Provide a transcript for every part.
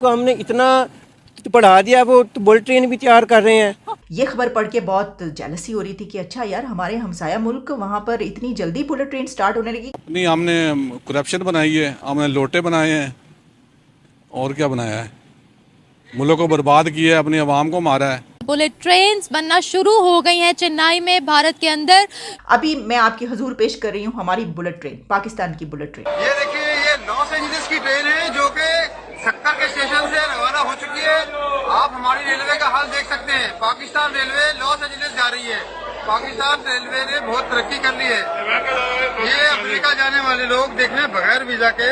को हमने इतना पढ़ा दिया, वो तो बुलेट ट्रेन भी तैयार कर रहे हैं। ये खबर पढ़ के बहुत जेलसी हो रही थी कि अच्छा यार हमारे हमसाया मुल्क वहाँ पर इतनी जल्दी बुलेट ट्रेन स्टार्ट होने लगी। नहीं, हमने करप्शन बनाई है, हमने लोटे बनाए हैं और क्या बनाया है, मुल्क को बर्बाद किया है, अपनी आवाम को मारा है। बुलेट ट्रेन बनना शुरू हो गई हैं चेन्नई में, भारत के अंदर। अभी मैं आपकी हुजूर पेश कर रही हूँ हमारी बुलेट ट्रेन, पाकिस्तान की बुलेट ट्रेन। ये देखिए, ये लॉस एंजलिस की ट्रेन है जो कि सक्कर के स्टेशन से रवाना हो चुकी है। आप हमारी रेलवे का हाल देख सकते हैं। पाकिस्तान रेलवे लॉस एंजलिस जा रही है। पाकिस्तान रेलवे ने बहुत तरक्की कर ली है। ये अमेरिका जाने वाले लोग देखने बगैर वीजा के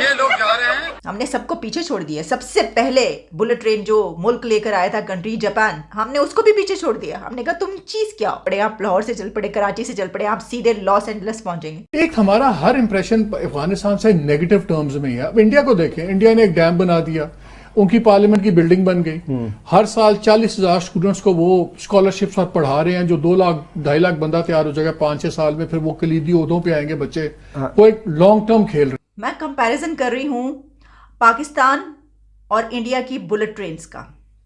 ये लोग जा रहे हैं। हमने सबको पीछे छोड़ दिया। सबसे पहले बुलेट ट्रेन जो मुल्क लेकर आया था कंट्री जापान, हमने उसको भी पीछे छोड़ दिया। हमने कहा तुम चीज क्या हो पड़े, आप लाहौर से चल पड़े, कराची से चल पड़े, आप सीधे लॉस एंजलिस पहुंचेंगे। एक हमारा हर इंप्रेशन अफगानिस्तान से नेगेटिव टर्म्स में ही है। अब इंडिया को देखें, इंडिया ने एक डैम बना दिया, उनकी पार्लियामेंट की बिल्डिंग बन गई, हर साल 40,000 स्टूडेंट्स को वो स्कॉलरशिप्स और पढ़ा रहे हैं, जो 2 लाख 2.5 लाख बंदा तैयार हो जाएगा 5-6 साल में, फिर वो कलीदी ओहदों पे आएंगे बच्चे। वो एक लॉन्ग टर्म खेल रहे। मैं कंपैरिजन कर रही हूँ पाकिस्तान और इंडिया की बुलेट ट्रेन्स का,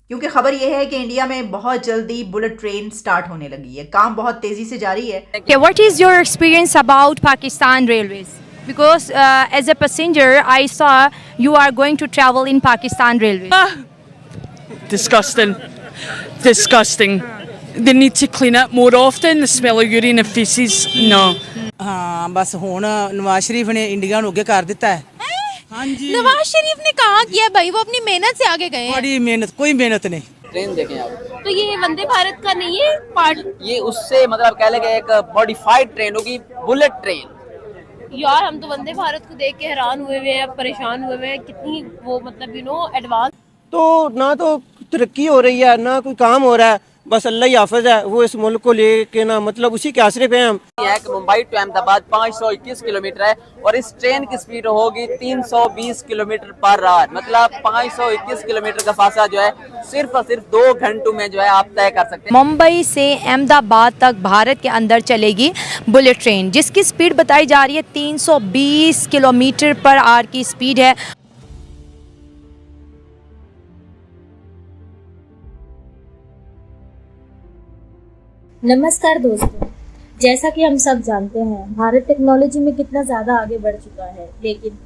क्योंकि खबर यह है कि इंडिया में बहुत जल्दी बुलेट ट्रेन स्टार्ट होने लगी है, काम बहुत तेजी से जारी है। Okay, what is your experience about Pakistan Railways? Because as a passenger, I saw you are going to travel in Pakistan Railways. Disgusting. Disgusting. They need to clean it more often. The smell of urine and feces. No. ਹਾਂ ਬਸ ਹੁਣ ਨਵਾਜ਼ शरीफ ने India ਨੂੰ ਅੱਗੇ ਕਰ ਦਿੱਤਾ है। हाँ जी, नवाज शरीफ ने कहा किया भाई, वो अपनी मेहनत से आगे गए हैं। बड़ी मेहनत, कोई मेहनत नहीं। ट्रेन देखें आप, तो ये वंदे भारत का नहीं है पार्ट। ये उससे मतलब कह लेंगे एक मॉडिफाइड ट्रेन होगी, बुलेट ट्रेन। यार हम तो वंदे भारत को देख के हैरान हुए हुए हैं, परेशान हुए हुए हैं, कितनी वो मतलब एडवांस। तो ना तो तरक्की हो रही है ना कोई काम हो रहा है, बस अल्लाह ही हाफिज है। वो इस मुल्क को लेके ना मतलब उसी के आसरे पे हैं हम। है कि मुंबई टू अहमदाबाद 521 किलोमीटर है और इस ट्रेन की स्पीड होगी 320 किलोमीटर पर आवर। मतलब 521 किलोमीटर का फासला जो है सिर्फ और सिर्फ 2 घंटों में जो है आप तय कर सकते हैं। मुंबई से अहमदाबाद तक भारत के अंदर चलेगी बुलेट ट्रेन, जिसकी स्पीड बताई जा रही है 320 किलोमीटर पर आवर की स्पीड है। नमस्कार दोस्तों, जैसा कि हम सब जानते हैं भारत टेक्नोलॉजी में कितना ज़्यादा आगे बढ़ चुका है, लेकिन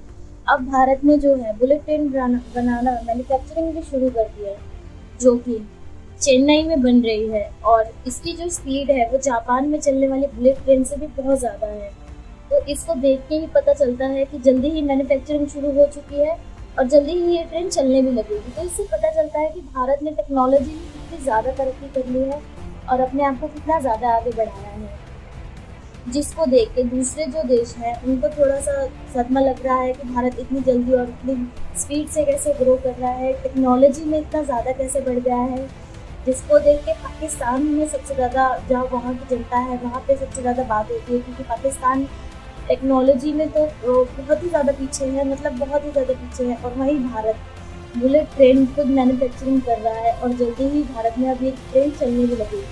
अब भारत में जो है बुलेट ट्रेन बनाना मैन्युफैक्चरिंग भी शुरू कर दिया है, जो कि चेन्नई में बन रही है। और इसकी जो स्पीड है वो जापान में चलने वाली बुलेट ट्रेन से भी बहुत ज़्यादा है। तो इसको देख के ही पता चलता है कि जल्दी ही मैन्युफैक्चरिंग शुरू हो चुकी है और जल्दी ही ये ट्रेन चलने भी लगेगी। तो इससे पता चलता है कि भारत ने टेक्नोलॉजी में कितनी ज़्यादा तरक्की कर ली है और अपने आप को कितना ज़्यादा आगे बढ़ाया है, जिसको देख के दूसरे जो देश हैं उनको थोड़ा सा सदमा लग रहा है कि भारत इतनी जल्दी और इतनी स्पीड से कैसे ग्रो कर रहा है, टेक्नोलॉजी में इतना ज़्यादा कैसे बढ़ गया है। जिसको देख के पाकिस्तान में सबसे ज़्यादा, जहाँ वहाँ की जनता है वहाँ पे सबसे ज़्यादा बात होती है, क्योंकि पाकिस्तान टेक्नोलॉजी में तो बहुत ही ज़्यादा पीछे है, मतलब बहुत ही ज़्यादा पीछे है। और वहीं भारत बुलेट ट्रेन खुद मैन्युफैक्चरिंग कर रहा है और जल्दी ही भारत में अभी ट्रेन चलने भी लगेगी।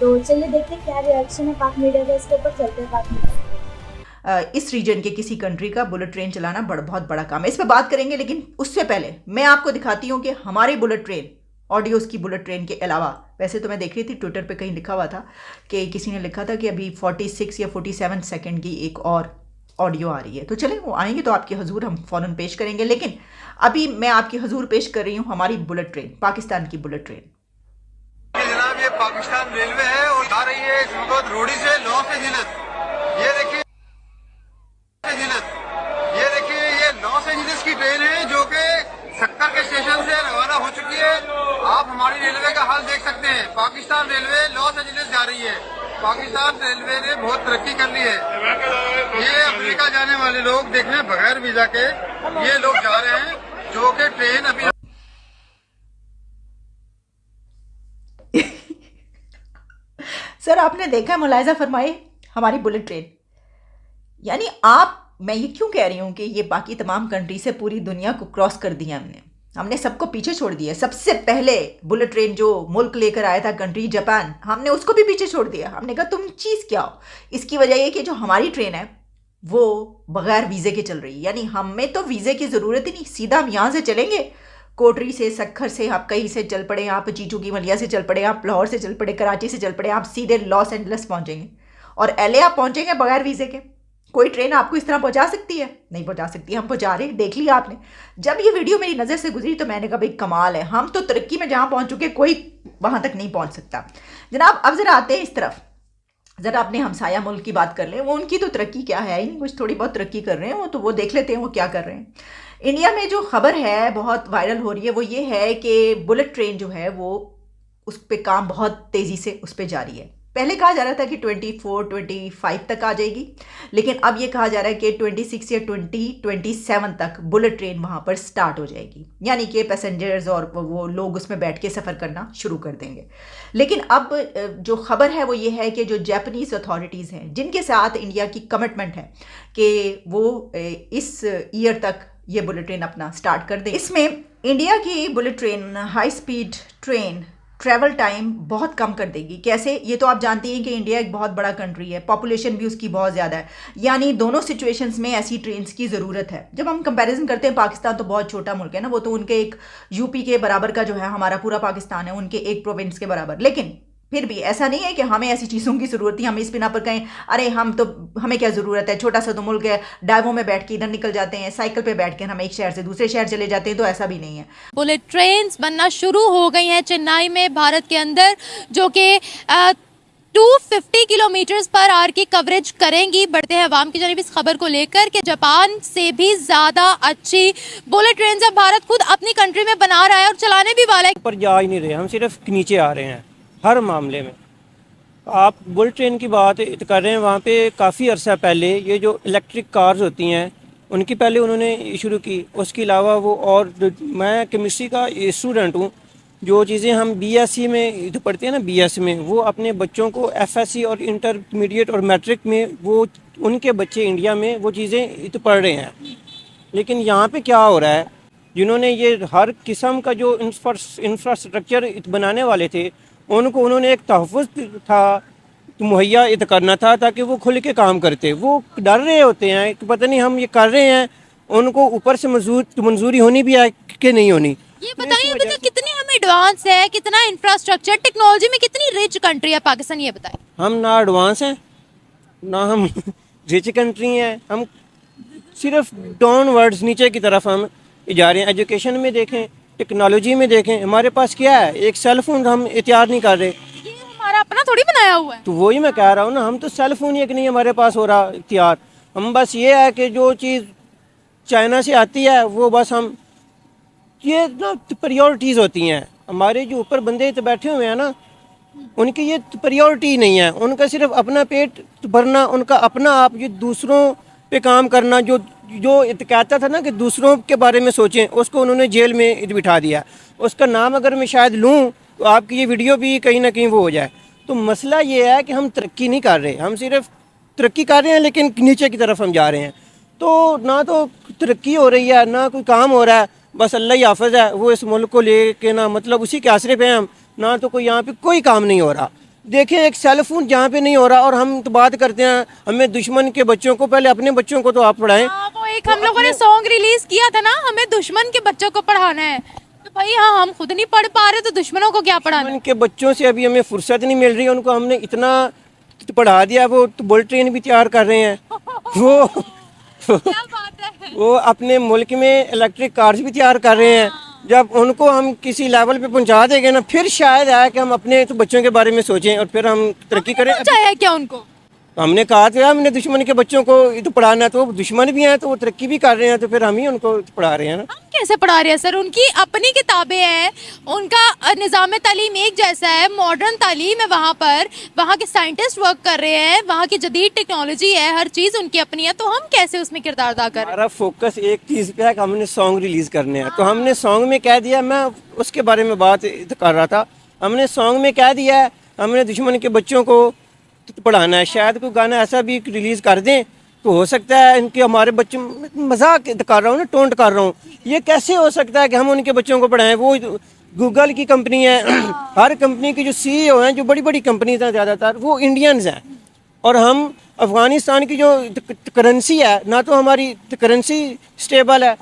तो चलिए देखते हैं क्या रिएक्शन है पाक मीडिया का इसके ऊपर। चलते हैं पाक मीडिया। इस रीजन के किसी कंट्री का बुलेट ट्रेन चलाना बहुत बड़ा काम है, इस पर बात करेंगे। लेकिन उससे पहले मैं आपको दिखाती हूँ कि हमारी बुलेट ट्रेन, ऑडियोज़ की बुलेट ट्रेन के अलावा, वैसे तो मैं देख रही थी ट्विटर पे कहीं लिखा हुआ था कि किसी ने लिखा था कि अभी 46 या 47 सेकेंड की एक और ऑडियो आ रही है। तो चलें वो आएंगे तो आपके हजूर हम फ़ौरन पेश करेंगे। लेकिन अभी मैं आपके हजूर पेश कर रही हूँ हमारी बुलेट ट्रेन, पाकिस्तान की बुलेट ट्रेन। जनाब, ये पाकिस्तान रेलवे है और जा रही है इस वक्त रोडी से लॉस एंजलिस। ये देखिए, ये लॉस एंजलिस की ट्रेन है जो कि सक्कर के स्टेशन से रवाना हो चुकी है। आप हमारी रेलवे का हाल देख सकते हैं। पाकिस्तान रेलवे लॉस एंजलिस जा रही है। पाकिस्तान रेलवे ने बहुत तरक्की कर ली है। ये अमेरिका जाने वाले लोग देखने बगैर वीजा के ये लोग जा रहे हैं, जो कि ट्रेन अभी सर आपने देखा है, मुलायजा फरमाए हमारी बुलेट ट्रेन। यानी मैं ये क्यों कह रही हूँ कि ये बाकी तमाम कंट्री से पूरी दुनिया को क्रॉस कर दिया हमने सबको पीछे छोड़ दिया। सबसे पहले बुलेट ट्रेन जो मुल्क लेकर आया था कंट्री जापान, हमने उसको भी पीछे छोड़ दिया। हमने कहा तुम चीज़ क्या हो। इसकी वजह ये कि जो हमारी ट्रेन है वो बगैर वीज़े के चल रही है, यानी हमें तो वीज़े की ज़रूरत ही नहीं, सीधा हम यहाँ से चलेंगे कोटरी से, सक्खर से, आप कहीं से चल पड़े, आप चीचू की मलिया से चल पड़े, आप लाहौर से चल पड़े, कराची से चल पड़े, आप सीधे लॉस एंजल्स पहुंचेंगे और LA आप पहुंचेंगे बगैर वीज़े के। कोई ट्रेन आपको इस तरह पहुंचा सकती है? नहीं पहुंचा सकती। हम पहुंचा रहे हैं, देख लिया आपने। जब ये वीडियो मेरी नज़र से गुजरी तो मैंने कहा भाई कमाल है, हम तो तरक्की में जहाँ पहुंच चुके कोई वहाँ तक नहीं पहुंच सकता। जनाब अब ज़रा आते हैं इस तरफ, ज़रा अपने हमसाया मुल्क की बात कर लें। वो उनकी तो तरक्की क्या है ही नहीं, कुछ थोड़ी बहुत तरक्की कर रहे हैं वो, तो वो देख लेते हैं वो क्या कर रहे हैं। इंडिया में जो खबर है बहुत वायरल हो रही है वो ये है कि बुलेट ट्रेन जो है वो उस पर काम बहुत तेज़ी से उस पर जारी है। पहले कहा जा रहा था कि 24-25 तक आ जाएगी, लेकिन अब ये कहा जा रहा है कि 26 या 2027 तक बुलेट ट्रेन वहाँ पर स्टार्ट हो जाएगी, यानी कि पैसेंजर्स और वो लोग उसमें बैठ के सफ़र करना शुरू कर देंगे। लेकिन अब जो खबर है वो ये है कि जो जापानीज़ अथॉरिटीज़ हैं जिनके साथ इंडिया की कमिटमेंट है कि वो इस ईयर तक ये बुलेट ट्रेन अपना स्टार्ट कर दें। इसमें इंडिया की bullet train high speed train travel time बहुत कम कर देगी। कैसे? ये तो आप जानती हैं कि इंडिया एक बहुत बड़ा कंट्री है, पॉपुलेशन भी उसकी बहुत ज़्यादा है, यानी दोनों सिचुएशंस में ऐसी ट्रेन्स की ज़रूरत है। जब हम कंपैरिजन करते हैं, पाकिस्तान तो बहुत छोटा मुल्क है ना, वो तो उनके एक यूपी के बराबर का जो है हमारा पूरा पाकिस्तान है, उनके एक प्रोविंस के बराबर। लेकिन फिर भी ऐसा नहीं है कि हमें ऐसी चीज़ों की ज़रूरत है, हम इस बिना पर कहें अरे हमें क्या ज़रूरत है, छोटा सा तो मुल्क है, डाइवों में बैठ के इधर निकल जाते हैं, साइकिल पे बैठ के हम एक शहर से दूसरे शहर चले जाते हैं, तो ऐसा भी नहीं है। बुलेट ट्रेन्स बनना शुरू हो गई हैं चेन्नई में, भारत के अंदर, जो कि 250 किलोमीटर पर आवर की कवरेज करेंगी। बढ़ते हैं अवाम की जानिब इस खबर को लेकर कि जापान से भी ज़्यादा अच्छी बुलेट ट्रेन अब भारत खुद अपनी कंट्री में बना रहा है और चलाने भी वाला है। पर जा ही नहीं रहे, हम सिर्फ नीचे आ रहे हैं हर मामले में। आप बुलेट ट्रेन की बात कर रहे हैं, वहाँ पे काफ़ी अरसा पहले ये जो इलेक्ट्रिक कार्स होती हैं उनकी पहले उन्होंने शुरू की। उसके अलावा वो और मैं केमिस्ट्री का स्टूडेंट हूँ, जो चीज़ें हम BSc में तो पढ़ते हैं ना, BS में, वो अपने बच्चों को FSc और इंटरमीडिएट और मैट्रिक में वो उनके बच्चे इंडिया में वो चीज़ें तो पढ़ रहे हैं। लेकिन यहाँ पे क्या हो रहा है, जिन्होंने ये हर किस्म का जो इंफ्रास्ट्रक्चर बनाने वाले थे उनको उन्होंने एक तहफ़्फ़ुज़ था मुहैया करना था ताकि वो खुल के काम करते। वो डर रहे होते हैं कि पता नहीं हम ये कर रहे हैं, उनको ऊपर से मंजूरी होनी भी है कि नहीं होनी। ये बताइए अभी तक कितनी हम एडवांस है, कितना इंफ्रास्ट्रक्चर टेक्नोलॉजी में कितनी रिच कंट्री है पाकिस्तान, ये बताइए। हम ना एडवांस हैं ना हम रिच कंट्री हैं, हम सिर्फ डाउनवर्ड्स नीचे की तरफ हम जा रहे हैं। एजुकेशन में देखें, टेक्नोलॉजी में देखें, हमारे पास क्या है, एक सेल फोन हम इख्तियार नहीं कर रहे। ये हमारा अपना थोड़ी बनाया हुआ है। तो वही मैं कह रहा हूँ ना, हम तो सेल फोन ही एक नहीं हमारे पास हो रहा इख्तियार। हम बस ये है कि जो चीज़ चाइना से आती है वो बस हम ये ना प्रायोरिटीज़ होती हैं। हमारे जो ऊपर बंदे तो बैठे हुए हैं ना, उनकी ये प्रायोरिटी नहीं है, उनका सिर्फ अपना पेट भरना, उनका अपना आप ये दूसरों पे काम करना। जो कहता था ना कि दूसरों के बारे में सोचें, उसको उन्होंने जेल में बिठा दिया। उसका नाम अगर मैं शायद लूँ तो आपकी ये वीडियो भी कहीं ना कहीं वो हो जाए। तो मसला ये है कि हम तरक्की नहीं कर रहे, हम सिर्फ तरक्की कर रहे हैं लेकिन नीचे की तरफ हम जा रहे हैं। तो ना तो तरक्की हो रही है ना कोई काम हो रहा है, बस अल्लाह ही हाफ़िज़ है। वो इस मुल्क को ले के ना मतलब उसी के आसरे पे हैं हम, ना तो कोई यहाँ पे कोई काम नहीं हो रहा। देखें एक सेल फोन जहाँ पे नहीं हो रहा और हम तो बात करते हैं हमें दुश्मन के बच्चों को, पहले अपने बच्चों को तो आप पढ़ाएं। वो एक हम लोगों ने सॉन्ग रिलीज किया था ना, हमें दुश्मन के बच्चों को पढ़ाना है। तो भाई हाँ, हम खुद नहीं पढ़ पा रहे तो दुश्मनों को क्या पढ़ाना। उनके बच्चों से अभी हमें फुर्सत नहीं मिल रही, उनको हमने इतना पढ़ा दिया, वो तो बुलेट ट्रेन भी तैयार कर रहे हैं। क्या बात है। वो अपने मुल्क में इलेक्ट्रिक कार्स भी तैयार कर रहे हैं। जब उनको हम किसी लेवल पे पहुंचा देंगे ना, फिर शायद है कि हम अपने तो बच्चों के बारे में सोचें और फिर हम तरक्की करें। है क्या उनको? हमने कहा था हमने दुश्मन के बच्चों को तो पढ़ाना, तो वो दुश्मन भी हैं तो वो तरक्की भी कर रहे हैं, तो फिर हम ही उनको पढ़ा रहे हैं ना। हम कैसे पढ़ा रहे हैं सर? उनकी अपनी किताबें हैं, उनका निज़ाम तालीम एक जैसा है, मॉडर्न तालीम है वहाँ पर, वहाँ के साइंटिस्ट वर्क कर रहे हैं, वहाँ की जदीद टेक्नोलॉजी है, हर चीज़ उनकी अपनी है। तो हम कैसे उसमें किरदार अदा कर रहे हैं? हमारा फोकस एक चीज़ पे है कि हमने सॉन्ग रिलीज़ करने हैं। तो हमने सॉन्ग में कह दिया, मैं उसके बारे में बात कर रहा था, हमने सॉन्ग में कह दिया है हमने दुश्मन के बच्चों को पढ़ाना है। शायद कोई गाना ऐसा भी रिलीज़ कर दें तो हो सकता है इनके हमारे बच्चे, मजाक कर रहा हूँ ना, टोंट कर रहा हूँ, ये कैसे हो सकता है कि हम उनके बच्चों को पढ़ाएं। वो गूगल की कंपनी है, हर कंपनी के जो CEO हैं, जो बड़ी बड़ी कंपनीज हैं ज़्यादातर वो इंडियंस हैं, और हम अफ़गानिस्तान की जो करेंसी है ना, तो हमारी करेंसी स्टेबल है,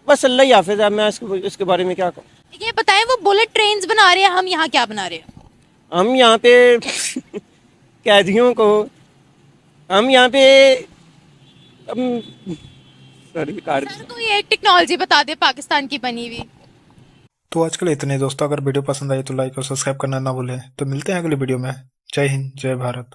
बस अल्लाह ही हाफिज़ है, मैं इसके बारे में क्या कहूँ। ये बताएं, वो बुलेट ट्रेन्स बना रहे हैं, हम यहाँ क्या बना रहे हैं? हम यहाँ पे कैदियों को, हम यहाँ पे सर कोई एक टेक्नोलॉजी बता दे पाकिस्तान की बनी हुई। तो आज के लिए इतने दोस्तों, अगर वीडियो पसंद आई तो लाइक और सब्सक्राइब करना ना भूलें। तो मिलते हैं अगली वीडियो में। जय हिंद, जय भारत।